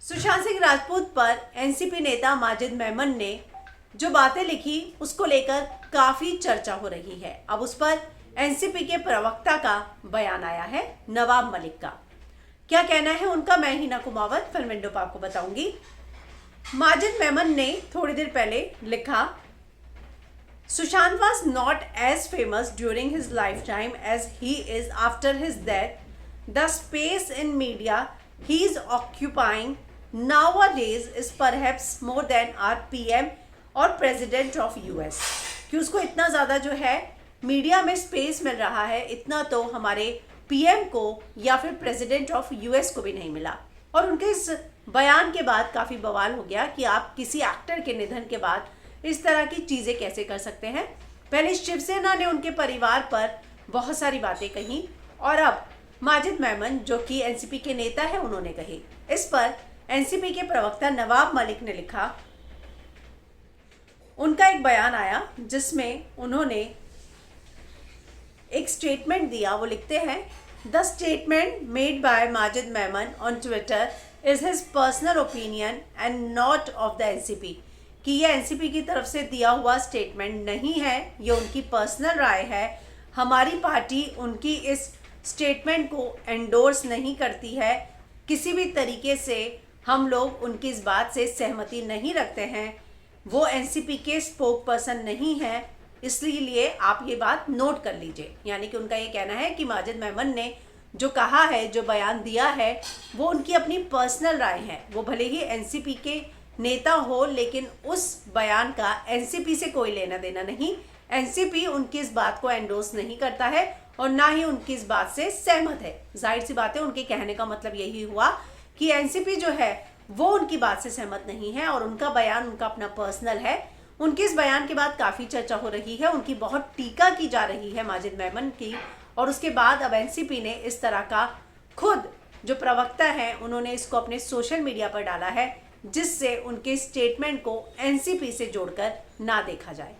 सुशांत सिंह राजपूत पर एनसीपी नेता माजिद मेमन ने जो बातें लिखी उसको लेकर काफी चर्चा हो रही है। अब उस पर एनसीपी के प्रवक्ता का बयान आया है, नवाब मलिक का। क्या कहना है उनका, मैं हिना कुमावत फिल्म विंडो पर आपको बताऊंगी। माजिद मेमन ने थोड़ी देर पहले लिखा, Sushant was not as famous during his lifetime as he is after his death. The space in media he is occupying nowadays is perhaps more than our PM और प्रेसिडेंट ऑफ यूएस। कि उसको इतना ज़्यादा जो है मीडिया में space मिल रहा है, इतना तो हमारे पीएम को या फिर प्रेसिडेंट ऑफ यूएस को भी नहीं मिला। और उनके इस बयान के बाद काफ़ी बवाल हो गया कि आप किसी एक्टर के निधन के बाद इस तरह की चीज़ें कैसे कर सकते हैं। पहले शिवसेना ने उनके परिवार पर बहुत सारी बातें कही और अब माजिद मेमन जो कि एनसीपी के नेता है उन्होंने कही। इस पर एनसीपी के प्रवक्ता नवाब मलिक ने लिखा, उनका एक बयान आया जिसमें उन्होंने एक स्टेटमेंट दिया। वो लिखते हैं, the statement made by Majid Memon on Twitter is his personal opinion and not of the NCP. कि ये एनसीपी की तरफ से दिया हुआ स्टेटमेंट नहीं है, ये उनकी पर्सनल राय है। हमारी पार्टी उनकी इस स्टेटमेंट को एंडोर्स नहीं करती है। किसी भी तरीके से हम लोग उनकी इस बात से सहमति नहीं रखते हैं। वो एनसीपी के स्पोक पर्सन नहीं है, इसलिए आप ये बात नोट कर लीजिए। यानी कि उनका ये कहना है कि माजिद मेमन ने जो कहा है, जो बयान दिया है, वो उनकी अपनी पर्सनल राय है। वो भले ही एनसीपी के नेता हो, लेकिन उस बयान का एनसीपी से कोई लेना देना नहीं। एनसीपी उनकी इस बात को एंडोर्स नहीं करता है और ना ही उनकी इस बात से सहमत है। जाहिर सी बात है, उनके कहने का मतलब यही हुआ कि एनसीपी जो है वो उनकी बात से सहमत नहीं है और उनका बयान उनका अपना पर्सनल है। उनके इस बयान के बाद काफ़ी चर्चा हो रही है, उनकी बहुत टीका की जा रही है माजिद मेमन की। और उसके बाद अब एनसीपी ने इस तरह का खुद जो प्रवक्ता है उन्होंने इसको अपने सोशल मीडिया पर डाला है, जिससे उनके स्टेटमेंट को एनसीपी से जोड़कर ना देखा जाए।